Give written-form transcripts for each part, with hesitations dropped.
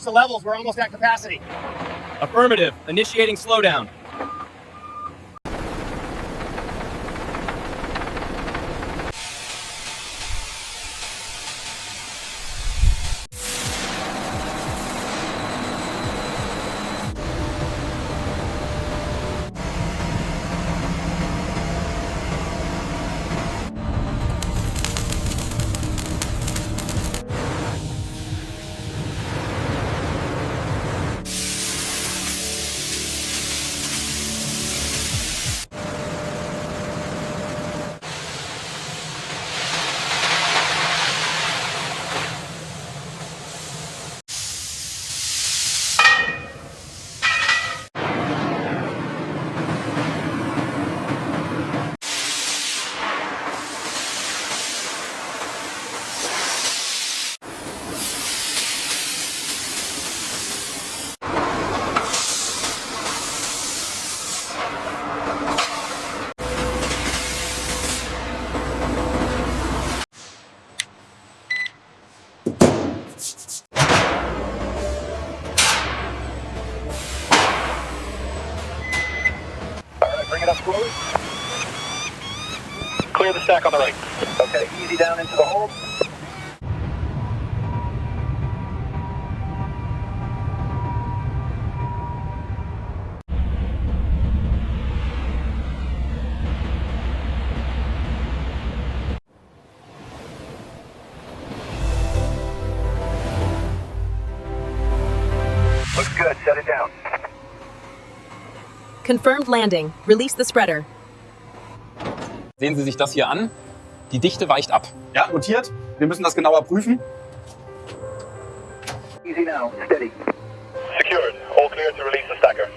the levels. We're almost at capacity. Affirmative. Initiating slowdown. Bring it up close. Clear the stack on the right. Okay, easy down into the hole. Looks good, set it down. Confirmed landing. Release the spreader. Sehen Sie sich das hier an. Die Dichte weicht ab. Ja, notiert. Wir müssen das genauer prüfen. Easy now, steady. Secured. All clear to release the stacker.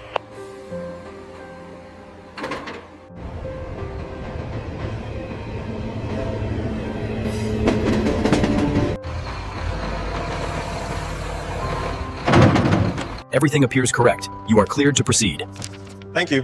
Everything appears correct. You are cleared to proceed. Thank you.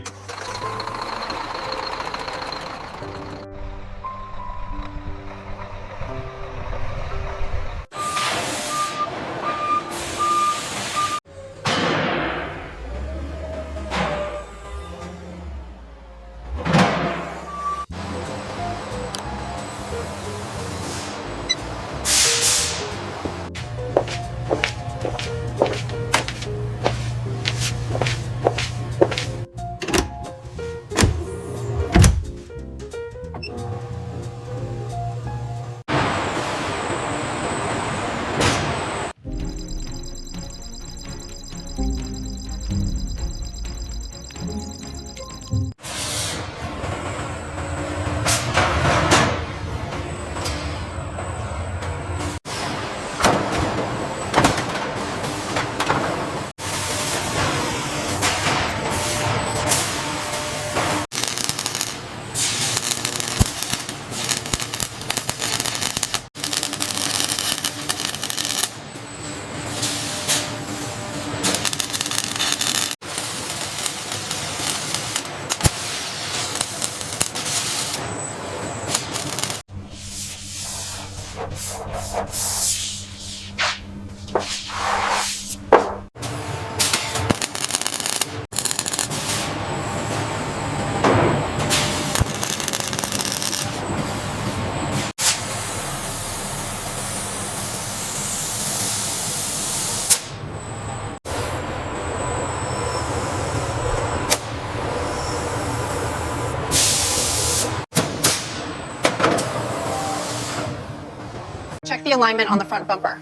Check the alignment on the front bumper.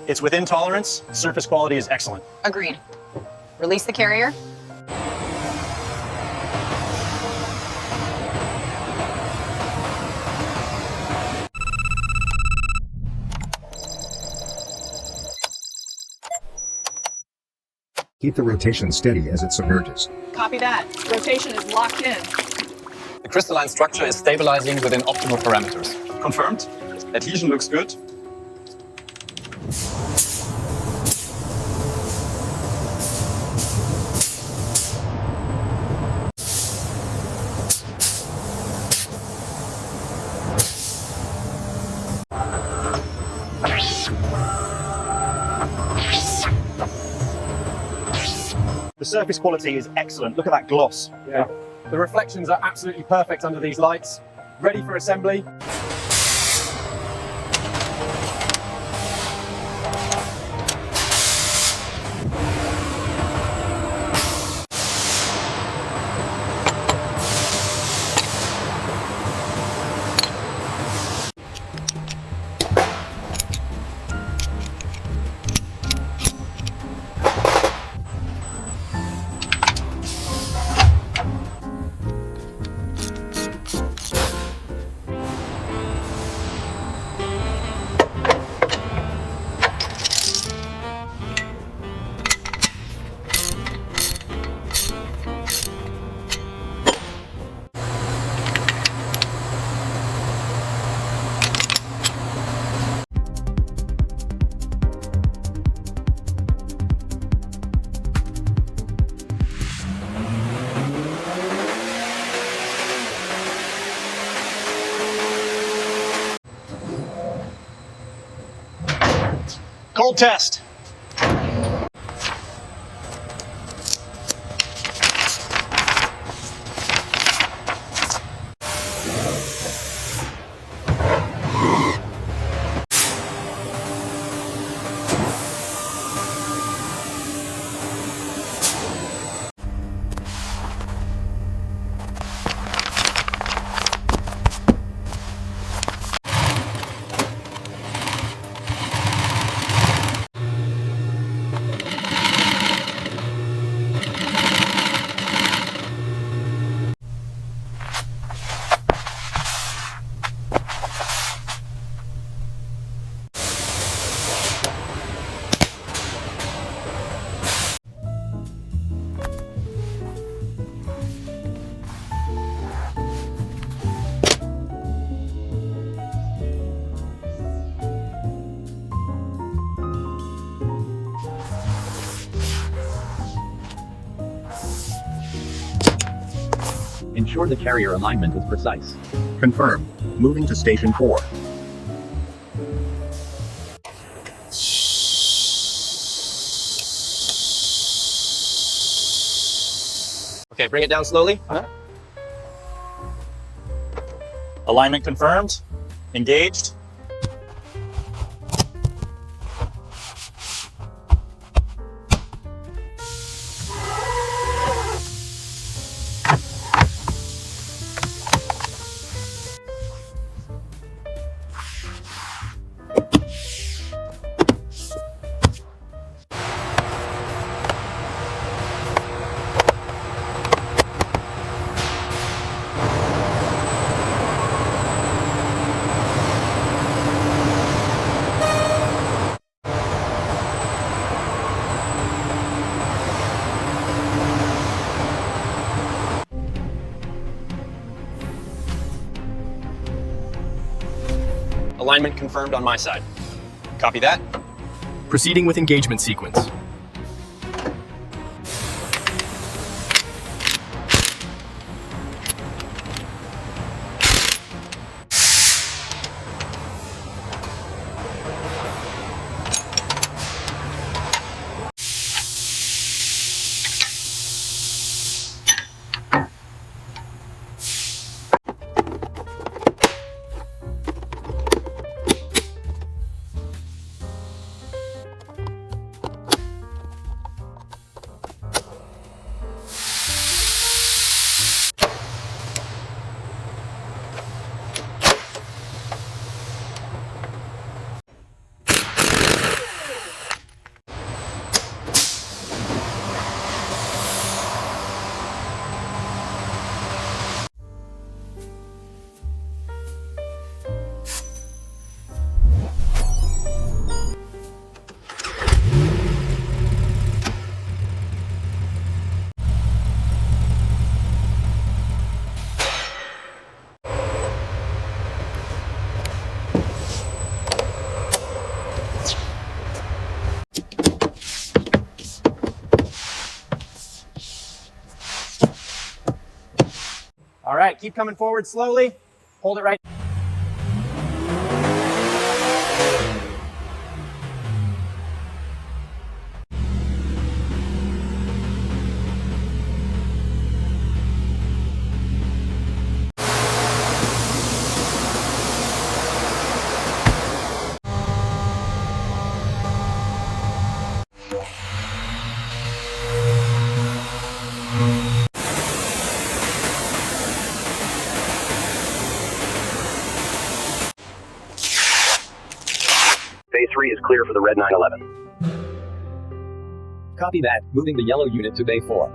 It's within tolerance. Surface quality is excellent. Agreed. Release the carrier. Keep the rotation steady as it submerges. Copy that. Rotation is locked in. The crystalline structure is stabilizing within optimal parameters. Confirmed. Adhesion looks good. surface quality is excellent. Look at that gloss. Yeah. The reflections are absolutely perfect under these lights. Ready for assembly. Cold test. Ensure the carrier alignment is precise. Confirmed. Moving to station 4. Okay, bring it down slowly. Alignment confirmed. Engaged. Alignment confirmed on my side. Copy that. Proceeding with engagement sequence. All right, keep coming forward slowly. Hold it right. 3 is clear for the red 911. Copy that. Moving the yellow unit to Bay 4.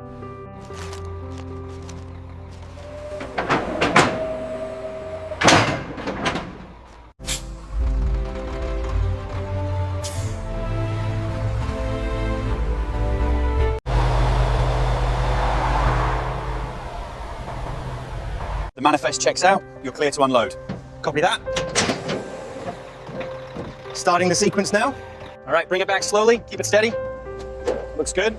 The manifest checks out. You're clear to unload. Copy that. Starting the sequence now. All right, bring it back slowly. Keep it steady. Looks good.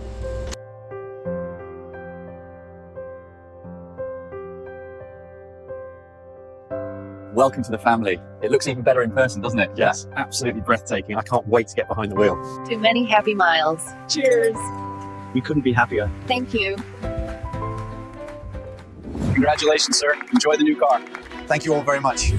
Welcome to the family. It looks even better in person, doesn't it? Yes, absolutely breathtaking. I can't wait to get behind the wheel. Too many happy miles. Cheers. We couldn't be happier. Thank you. Congratulations, sir. Enjoy the new car. Thank you all very much.